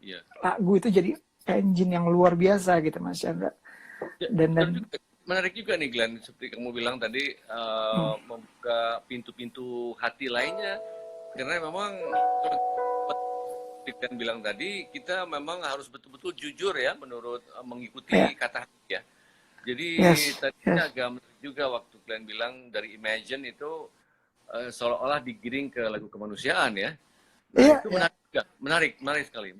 iya. lagu itu jadi engine yang luar biasa gitu Mas Chandra. Ya, Dan juga, menarik juga nih Glenn, seperti kamu bilang tadi, membuka pintu-pintu hati lainnya. Karena memang seperti Glenn bilang tadi, kita memang harus betul-betul jujur ya menurut mengikuti kata hati ya. Jadi tadi agak menarik juga waktu Glenn bilang dari Imagine itu seolah-olah digiring ke lagu kemanusiaan ya. Nah itu menarik juga, menarik sekali.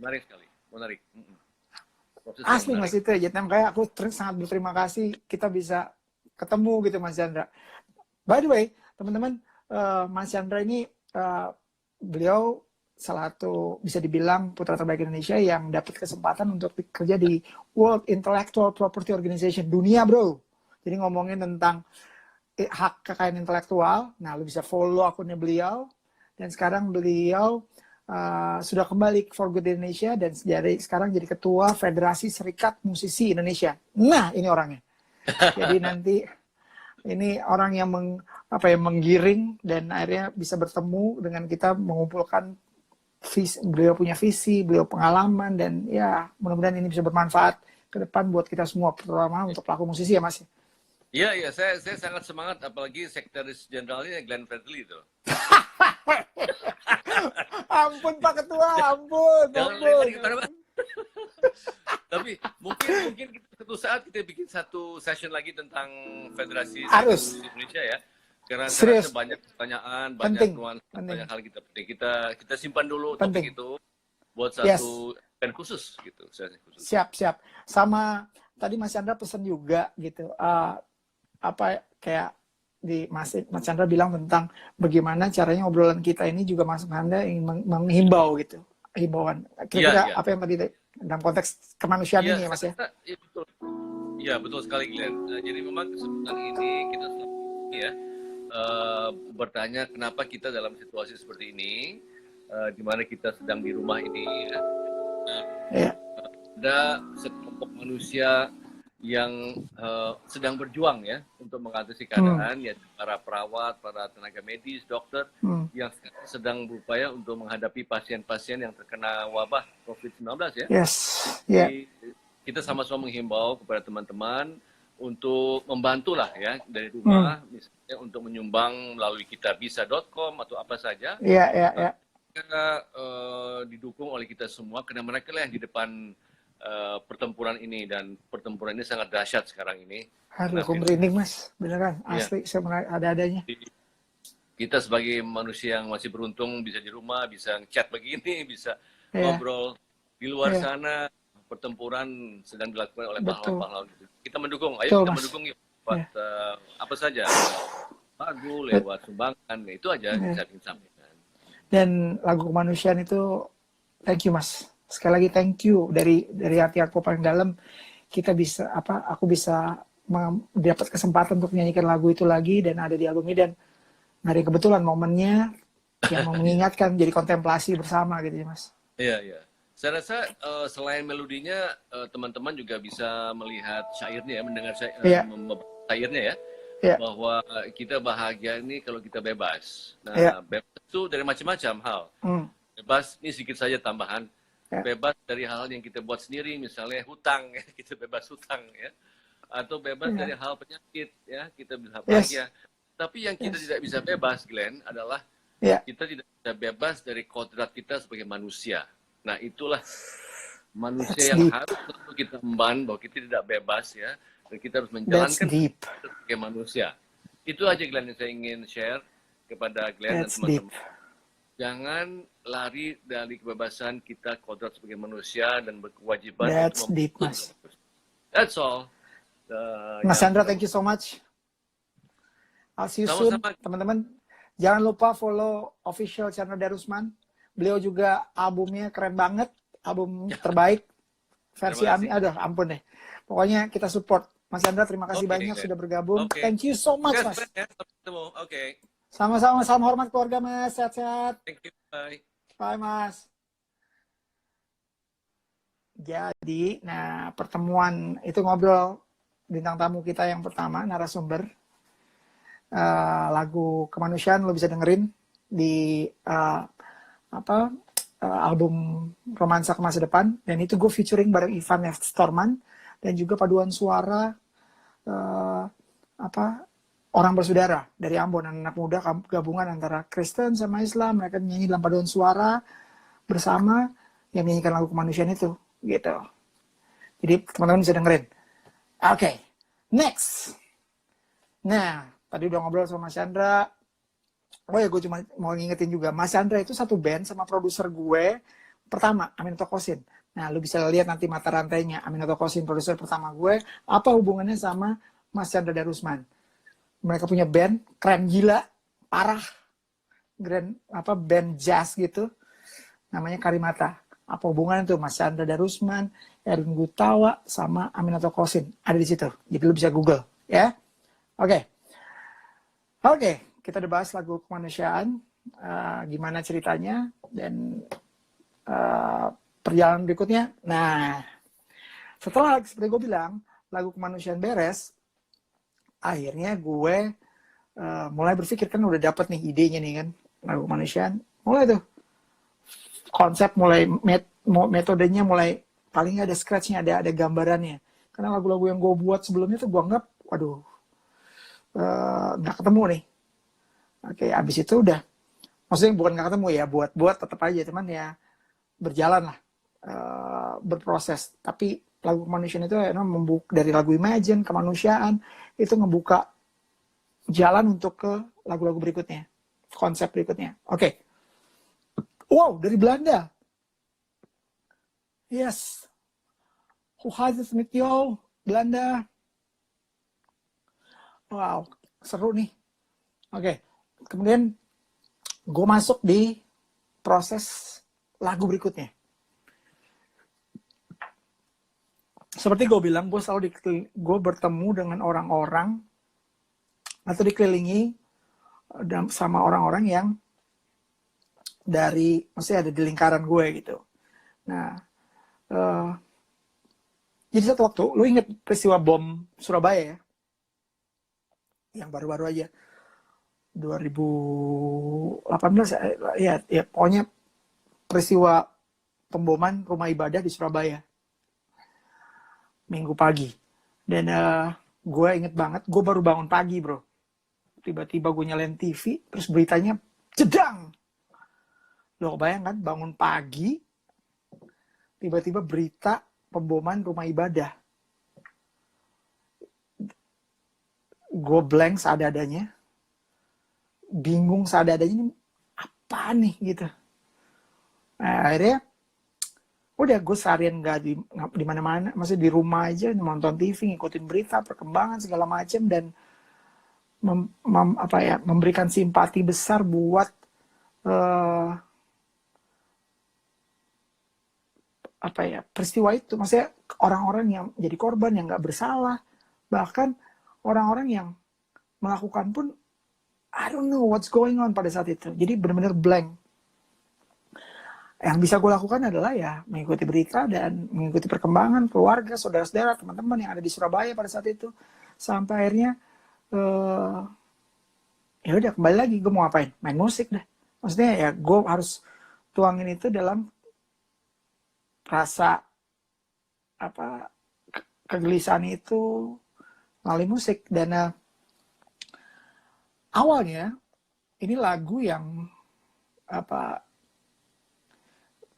Asli Mas itu ya, makanya aku sangat berterima kasih kita bisa ketemu gitu Mas Chandra. By the way, teman-teman, Mas Chandra ini beliau salah satu bisa dibilang putra terbaik Indonesia yang dapat kesempatan untuk bekerja di World Intellectual Property Organization dunia, bro. Jadi ngomongin tentang hak kekayaan intelektual. Nah, lu bisa follow akunnya beliau. Dan sekarang beliau sudah kembali ke For Good Indonesia dan sekarang jadi ketua Federasi Serikat Musisi Indonesia. Nah, ini orangnya. Jadi nanti ini orang yang menggiring dan akhirnya bisa bertemu dengan kita, mengumpulkan beliau punya visi, beliau pengalaman, dan ya mudah-mudahan ini bisa bermanfaat ke depan buat kita semua, terutama untuk pelaku musisi ya Mas. Iya, saya sangat semangat, apalagi sekretaris jenderalnya Glenn Fredly itu. Ampun Pak Ketua, ampun. Tapi mungkin kita suatu saat kita bikin satu session lagi tentang Federasi Harus. Indonesia ya. Karena saya rasa banyak pertanyaan, banyak nuansa, banyak hal kita simpan dulu topik itu buat satu event khusus gitu. Siap. Sama tadi Mas Chandra pesan juga gitu. Kayak di Mas Chandra bilang tentang bagaimana caranya obrolan kita ini juga Mas Chandra ingin menghimbau gitu. Himbauan. Kira-kira apa yang tadi dalam konteks kemanusiaan ini ya Mas ya? Iya betul. Iya betul sekali Glenn. Jadi memang kesempatan ini kita ya bertanya kenapa kita dalam situasi seperti ini, di mana kita sedang di rumah ini ya. Ada sekelompok manusia yang sedang berjuang ya untuk mengatasi keadaan, yaitu para perawat, para tenaga medis, dokter yang sedang berupaya untuk menghadapi pasien-pasien yang terkena wabah COVID-19 ya. Jadi, kita sama-sama menghimbau kepada teman-teman untuk membantulah ya dari rumah, misalnya untuk menyumbang melalui kitabisa.com atau apa saja. Mereka didukung oleh kita semua karena mereka lah yang di depan pertempuran ini, dan pertempuran ini sangat dahsyat sekarang ini. Aku merinding Mas, beneran asli ada-adanya. Kita sebagai manusia yang masih beruntung bisa di rumah, bisa chat begini, bisa ngobrol. Di luar sana pertempuran sedang dilakukan oleh pahlawan-pahlawan. Kita mendukung, ayo kita mendukung buat apa saja, lagu, lewat sumbangan, itu aja bisa disampaikan. Dan lagu kemanusiaan itu, thank you Mas. Sekali lagi thank you dari hati aku paling dalam. Aku bisa dapat kesempatan untuk menyanyikan lagu itu lagi dan ada di album ini, dan hari kebetulan momennya yang mengingatkan jadi kontemplasi bersama gitu ya Mas. Iya. Saya rasa selain melodinya, teman-teman juga bisa melihat syairnya ya, mendengar syairnya ya. Bahwa kita bahagia ini kalau kita bebas. Nah, bebas itu dari macam-macam hal. Bebas ini sedikit saja tambahan. Bebas dari hal yang kita buat sendiri, misalnya hutang ya, kita bebas hutang ya. Atau bebas dari hal penyakit ya, kita bisa bahagia. Tapi yang kita tidak bisa bebas, Glenn, adalah kita tidak bisa bebas dari kodrat kita sebagai manusia. Nah, itulah manusia yang harus kita emban, bahwa kita tidak bebas ya, dan kita harus menjalankan sebagai manusia. Itu aja Glenn yang saya ingin share kepada Glenn dan teman-teman. Jangan lari dari kebebasan kita, kodrat sebagai manusia, dan berkewajiban untuk Mas. That's all. Mas Chandra, thank you so much. I'll see you soon, teman-teman. Jangan lupa follow official Chandra Darusman. Beliau juga albumnya keren banget, album terbaik versi Ami. Aduh, ampun deh. Pokoknya kita support. Mas Chandra, terima kasih banyak sudah bergabung. Thank you so much, Mas. Sama-sama, salam hormat keluarga Mas, sehat-sehat. Thank you, bye. Bye Mas. Jadi, pertemuan itu ngobrol bintang tamu kita yang pertama, narasumber. Lagu kemanusiaan lo bisa dengerin di album Romansa ke Masa Depan, dan itu gue featuring bareng Ivan F. Storman, dan juga paduan suara orang bersaudara dari Ambon, anak muda gabungan antara Kristen sama Islam. Mereka nyanyi dalam paduan suara bersama yang menyanyikan lagu kemanusiaan itu, gitu. Jadi teman-teman bisa dengerin. Oke, next. Nah, tadi udah ngobrol sama Mas Chandra. Oh ya, gue cuma mau ngingetin juga, Mas Chandra itu satu band sama produser gue pertama, Aminato Kosin. Nah, lu bisa lihat nanti mata rantainya, Aminato Kosin, produser pertama gue, apa hubungannya sama Mas Chandra Darusman. Mereka punya band, keren gila, parah, band jazz gitu, namanya Karimata. Apa hubungannya tuh Mas Chandra Darusman, Erwin Gutawa, sama Aminato Kosin, ada di situ. Jadi lu bisa Google, ya. Oke, kita udah bahas lagu kemanusiaan, gimana ceritanya, dan perjalanan berikutnya. Nah, setelah seperti gue bilang, lagu kemanusiaan beres, akhirnya gue mulai berpikir, kan udah dapet nih idenya nih kan, lagu kemanusiaan, mulai tuh konsep, mulai metodenya, mulai paling ada scratch-nya, ada gambarannya. Karena lagu-lagu yang gue buat sebelumnya tuh gue anggap, waduh, nggak ketemu nih. Oke, abis itu udah, maksudnya bukan nggak ketemu ya, buat tetap aja, teman ya, berjalan lah, berproses. Tapi lagu kemanusiaan itu membuka dari lagu Imagine, kemanusiaan, itu ngebuka jalan untuk ke lagu-lagu berikutnya, konsep berikutnya. Oke. Wow, dari Belanda. Yes. Who has it with you? Belanda. Wow, seru nih. Oke. Kemudian gue masuk di proses lagu berikutnya. Seperti gue bilang, gue bertemu dengan orang-orang atau dikelilingi sama orang-orang yang maksudnya ada di lingkaran gue gitu. Nah, jadi satu waktu, lu inget peristiwa bom Surabaya ya? Yang baru-baru aja, 2018 ya pokoknya peristiwa pemboman rumah ibadah di Surabaya Minggu pagi. Dan gue inget banget, gue baru bangun pagi bro, tiba-tiba gue nyalain TV, terus beritanya jedang. Lo bayangkan bangun pagi, tiba-tiba berita pemboman rumah ibadah. Gue blank seadanya, bingung seadanya, ini apa nih gitu. Nah, akhirnya udah gue seharian gak di mana-mana, maksudnya di rumah aja nonton TV, ngikutin berita, perkembangan segala macam, dan memberikan simpati besar buat peristiwa itu. Maksudnya orang-orang yang jadi korban, yang nggak bersalah, bahkan orang-orang yang melakukan pun I don't know what's going on pada saat itu. Jadi benar-benar blank. Yang bisa gue lakukan adalah ya mengikuti berita dan mengikuti perkembangan keluarga, saudara-saudara, teman-teman yang ada di Surabaya pada saat itu, sampai akhirnya ya udah kembali lagi, gue mau ngapain? Main musik deh. Maksudnya ya gue harus tuangin itu dalam rasa kegelisahan itu melalui musik. Dan awalnya ini lagu yang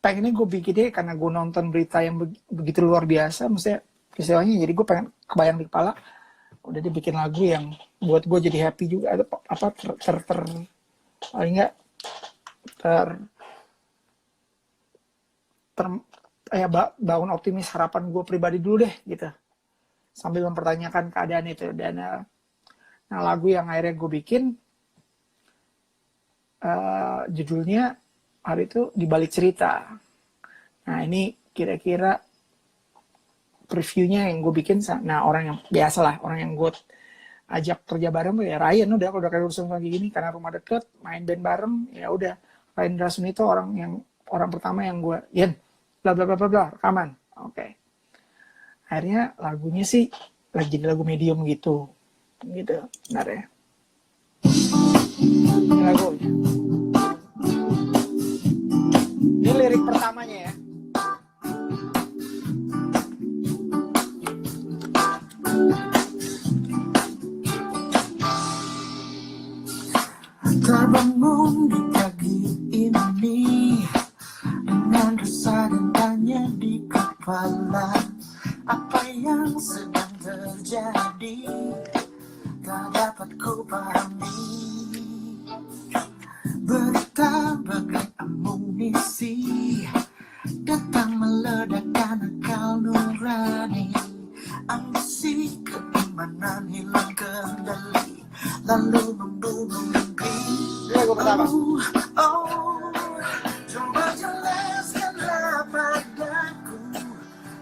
pengennya gue bikinnya karena gue nonton berita yang begitu luar biasa, maksudnya istilahnya, jadi gue pengen kebayang di kepala, udah dia bikin lagu yang buat gue jadi happy juga, paling nggak bangun optimis harapan gue pribadi dulu deh gitu, sambil mempertanyakan keadaan itu. Dan lagu yang akhirnya gue bikin judulnya hari itu Di Balik Cerita. Nah ini kira-kira previewnya yang gue bikin. Nah orang yang biasa lah, orang yang gue ajak kerja bareng ya Ryan, udah kalau udah kayak urusan kayak gini karena rumah deket, main band bareng, ya udah Ryan Rasunito orang pertama yang gue bla bla bla bla rekaman. Oke. Akhirnya lagunya sih lagi jadi lagu medium gitu benar ya. Ini lagu ini lirik pertamanya ya. Terbangun di pagi ini dengan rasa dan tanya di kepala, apa yang sedang terjadi tak dapat ku pahami. Berita bagai amunisi datang meledakkan akal nurani, ambisi keimanan hilang kendali lalu membunuh mimpi. Oh, oh, coba jelaskanlah padaku,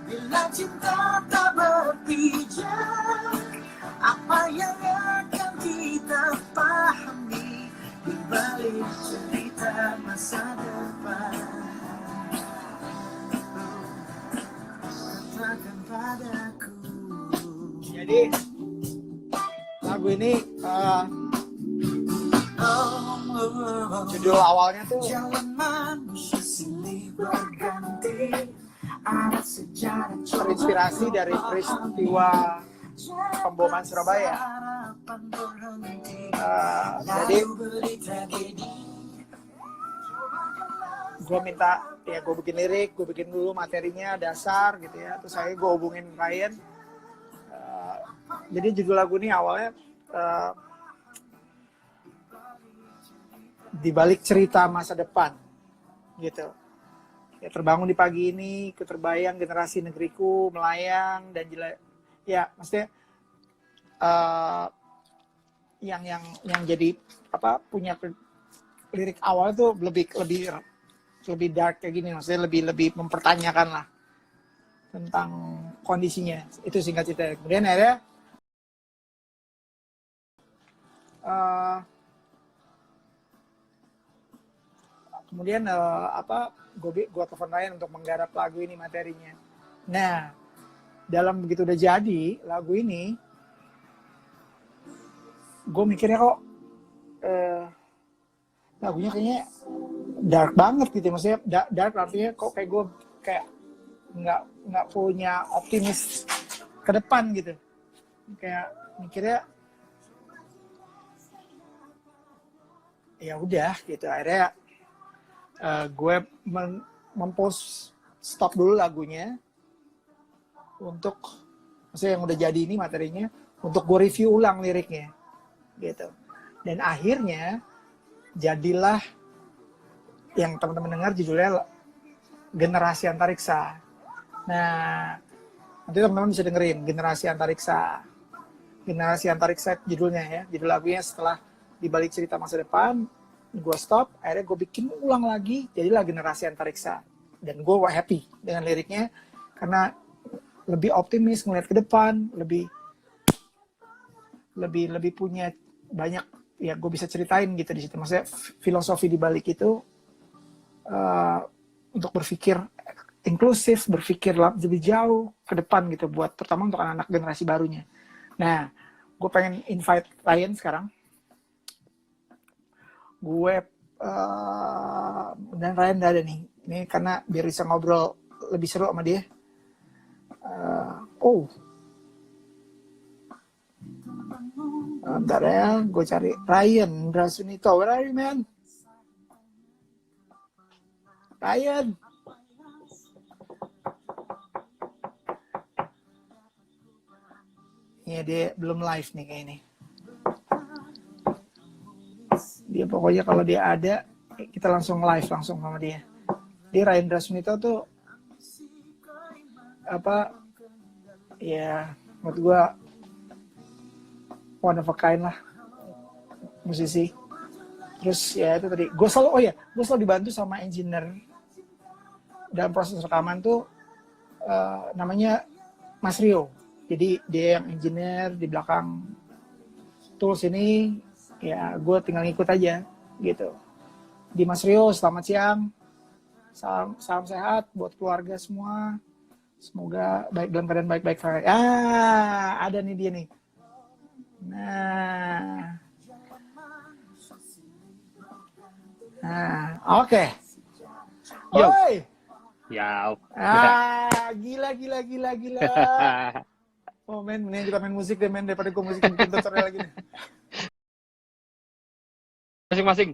bila cinta tak berpijak, apa yang akan kita pahami di balik cerita masa depan. Katakan padaku. Jadi lagu ini judul awalnya tuh terinspirasi dari peristiwa pemboman Surabaya. Jadi gue minta ya gue bikin lirik, gue bikin dulu materinya dasar gitu ya, terus saya gue hubungin Ryan. Jadi judul lagu ini awalnya di balik cerita masa depan gitu ya, terbangun di pagi ini ku terbayang generasi negeriku melayang dan ya maksudnya yang jadi apa punya lirik awal tuh lebih dark kayak gini, maksudnya lebih mempertanyakan lah tentang kondisinya, itu singkat cerita. Kemudian akhirnya gue telepon Ryan untuk menggarap lagu ini materinya. Nah, dalam begitu udah jadi lagu ini, gue mikirnya kok lagunya kayaknya dark banget gitu, maksudnya dark artinya kok kayak gue kayak nggak punya optimis ke depan gitu, kayak mikirnya ya udah gitu. Akhirnya gue mempost stop dulu lagunya untuk maksudnya yang udah jadi ini materinya untuk gue review ulang liriknya gitu, dan akhirnya jadilah yang teman-teman dengar judulnya Generasi Antariksa. Nah, nanti teman-teman bisa dengerin Generasi Antariksa. Generasi Antariksa judulnya ya, judul lagunya. Setelah dibalik cerita masa depan, gue stop, akhirnya gue bikin ulang lagi, jadilah Generasi Antariksa. Dan gue happy dengan liriknya, karena lebih optimis, ngeliat ke depan, lebih punya banyak, ya gue bisa ceritain gitu di situ. Maksudnya filosofi di balik itu, untuk berpikir inklusif, berpikir lebih jauh ke depan gitu, buat terutama untuk anak-anak generasi barunya. Nah, gue pengen invite Ryan sekarang. Gue dan Ryan udah ada nih. Ini karena biar bisa ngobrol lebih seru sama dia. Bentar ya, gue cari Ryan Drasunito. Where are you, man? Ryan. Iya, dia belum live nih kayak ini. Dia pokoknya kalau dia ada, kita langsung live langsung sama dia. Dia Ryan Drasunito tuh apa ya, menurut gue one of a kind lah, musisi. Terus ya itu tadi gue selalu dibantu sama engineer dalam proses rekaman tuh, namanya Mas Rio. Jadi dia yang engineer di belakang tools ini, ya gue tinggal ngikut aja gitu. Di Mas Rio, selamat siang, salam sehat buat keluarga semua, semoga baik dalam keadaan baik-baik saja. Ada nih dia nih. Nah, oke. Oi, Ya. Gila. Oh men, mending kita main musik deh men, daripada gue musik bikin tutorial lagi nih. Masing-masing.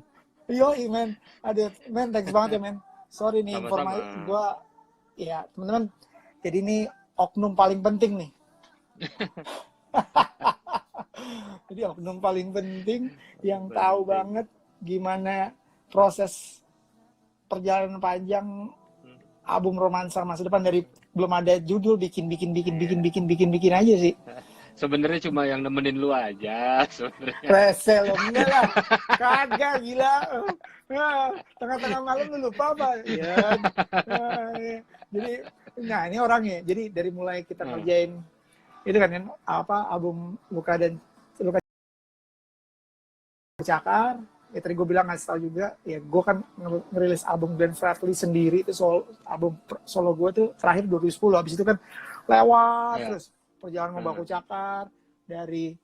Yoi men, aduh men, thanks banget ya men. Sorry nih informasi gue, ya teman-teman. Jadi ini oknum paling penting nih. Jadi oknum paling penting yang tahu banget gimana proses perjalanan panjang album romansa masa depan dari belum ada judul bikin aja sih. Sebenarnya cuma yang nemenin lu aja sebenarnya. Rese lo enggak lah. Kagak gila. Tengah-tengah malam lu lupa apa? Ya. Jadi nah ini orangnya. Jadi dari mulai kita kerjain itu kan album Luka Cakar. Ya tadi gue bilang ngasih tau juga, ya gue kan ngerilis album Glenn Fredly sendiri, itu album solo gue tuh terakhir 2010, habis itu kan lewat terus perjalanan Baku Cakar dari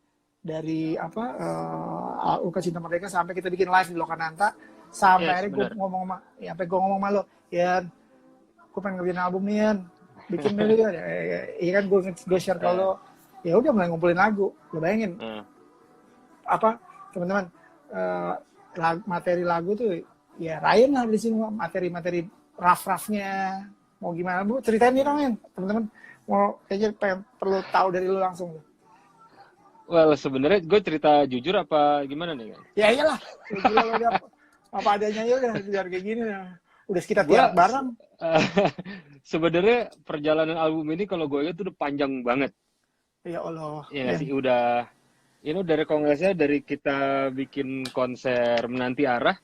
Luka Cinta Merdeka sampai kita bikin live di Lokananta, sampai akhirnya gue ngomong sama lo, Yan, gue pengen ngerjain album nih Yan, bikin dulu ya, iya kan gue share ke lo, ya udah mulai ngumpulin lagu, lo bayangin teman-teman. Materi lagu tuh ya Ryan lah di sini, materi rough-roughnya mau gimana Bu, ceritain nih dong men, teman-teman mau kayaknya perlu tahu dari lu langsung. Well sebenarnya gue cerita jujur apa gimana nih kan? Ya iyalah, udah apa adanya ya udah biar kayak gini udah kita tiap bareng. Sebenarnya perjalanan album ini kalau gue lihat tuh udah panjang banget. Ya Allah. Ya sih udah. Dari kongresnya, dari kita bikin konser Menanti Arah,